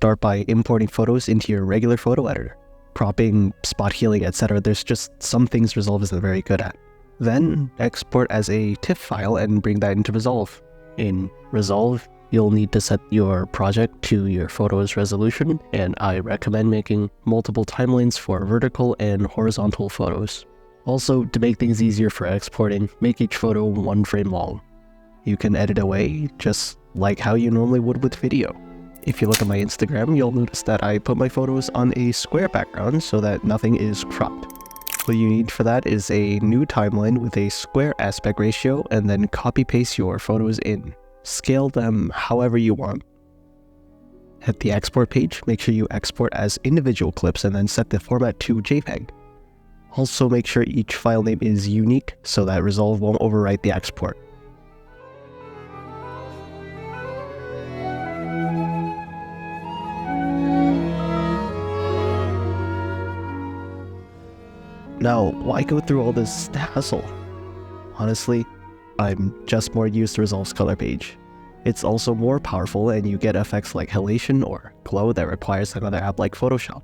start by importing photos into your regular photo editor. Cropping, spot healing, etc. There's just some things Resolve isn't very good at. Then export as a TIFF file and bring that into Resolve. In Resolve, you'll need to set your project to your photo's resolution, and I recommend making multiple timelines for vertical and horizontal photos. Also, to make things easier for exporting, make each photo 1 frame long. You can edit away, just like how you normally would with video. If you look at my Instagram, you'll notice that I put my photos on a square background so that nothing is cropped. What you need for that is a new timeline with a square aspect ratio, and then copy-paste your photos in. Scale them however you want. At the export page, make sure you export as individual clips and then set the format to JPEG. Also make sure each file name is unique so that Resolve won't overwrite the export. Now, why go through all this hassle? Honestly, I'm just more used to Resolve's color page. It's also more powerful and you get effects like halation or glow that requires another app like Photoshop.